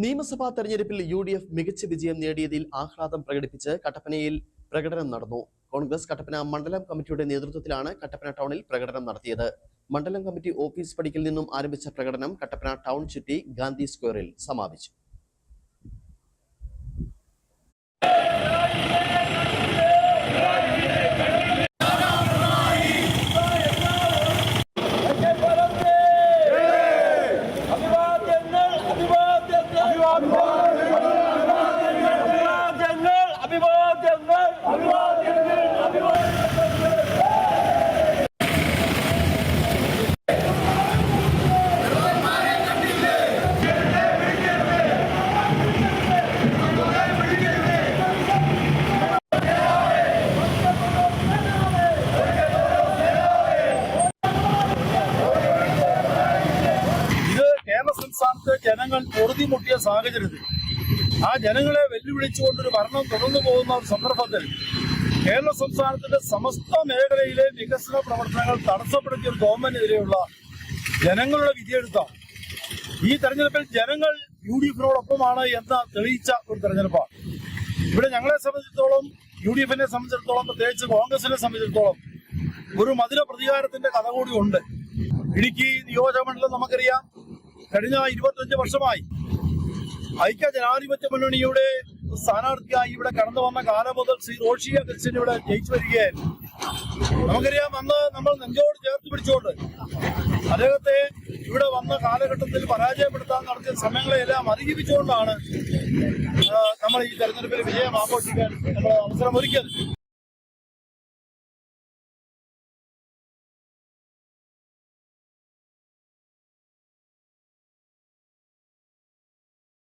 നിയമസഭാ തെരഞ്ഞെടുപ്പിൽ UDF മികച്ച വിജയം നേടിയതിൽ ആഹ്ലാദം പ്രകടിപ്പിച്ച് കട്ടപ്പനയിൽ പ്രകടനം നടന്നു. കോൺഗ്രസ് കട്ടപ്പന മണ്ഡലം കമ്മിറ്റിയുടെ നേതൃത്വത്തിലാണ് കട്ടപ്പന ടൗണിൽ പ്രകടനം നടത്തിയത്. മണ്ഡലം കമ്മിറ്റി ഓഫീസ് പടിക്കൽ നിന്നും ആരംഭിച്ച പ്രകടനം കട്ടപ്പന ടൗൺ ചുറ്റി ഗാന്ധി സ്ക്വയറിൽ സമാപിച്ചു. സംസ്ഥാനത്ത് ജനങ്ങൾ പൊറുതിമുട്ടിയ സാഹചര്യത്തിൽ ആ ജനങ്ങളെ വെല്ലുവിളിച്ചുകൊണ്ടൊരു ഭരണം തുടർന്നു പോകുന്ന ഒരു സന്ദർഭത്തിൽ കേരള സംസ്ഥാനത്തിന്റെ സമസ്ത മേഖലയിലെ വികസന പ്രവർത്തനങ്ങൾ തടസ്സപ്പെടുത്തിയ ഒരു ഗവൺമെന്റിനെതിരെയുള്ള ജനങ്ങളുടെ വിധിയെഴുത്താണ്. ഈ തെരഞ്ഞെടുപ്പിൽ ജനങ്ങൾ UDFിനോടൊപ്പമാണ് എന്ന് തെളിയിച്ച ഒരു തെരഞ്ഞെടുപ്പാണ്. ഇവിടെ ഞങ്ങളെ സംബന്ധിച്ചിടത്തോളം, UDFിനെ സംബന്ധിച്ചിടത്തോളം, പ്രത്യേകിച്ച് കോൺഗ്രസിനെ സംബന്ധിച്ചിടത്തോളം ഒരു മധുര പ്രതികാരത്തിന്റെ കഥ കൂടി ഉണ്ട്. ഇടുക്കി നിയോജകമണ്ഡലം നമുക്കറിയാം, കഴിഞ്ഞ 25 വർഷമായി ഐക്യ ജനാധിപത്യ മുന്നണിയുടെ സ്ഥാനാർത്ഥിയായി ഇവിടെ കടന്നു വന്ന കാലം മുതൽ ശ്രീ റോഷി അഗസ്റ്റിൻ ഇവിടെ ജയിച്ചു വരികയായിരുന്നു. നമുക്കറിയാം, അന്ന് നമ്മൾ നെഞ്ചോട് ചേർത്ത് പിടിച്ചുകൊണ്ട് അദ്ദേഹത്തെ ഇവിടെ വന്ന കാലഘട്ടത്തിൽ പരാജയപ്പെടുത്താൻ നടത്തിയ ശ്രമങ്ങളെല്ലാം അതിജീവിച്ചുകൊണ്ടാണ് നമ്മൾ ഈ തെരഞ്ഞെടുപ്പിൽ വിജയം ആഘോഷിക്കാൻ നമ്മൾ അവസരം ഒരുക്കിയത്.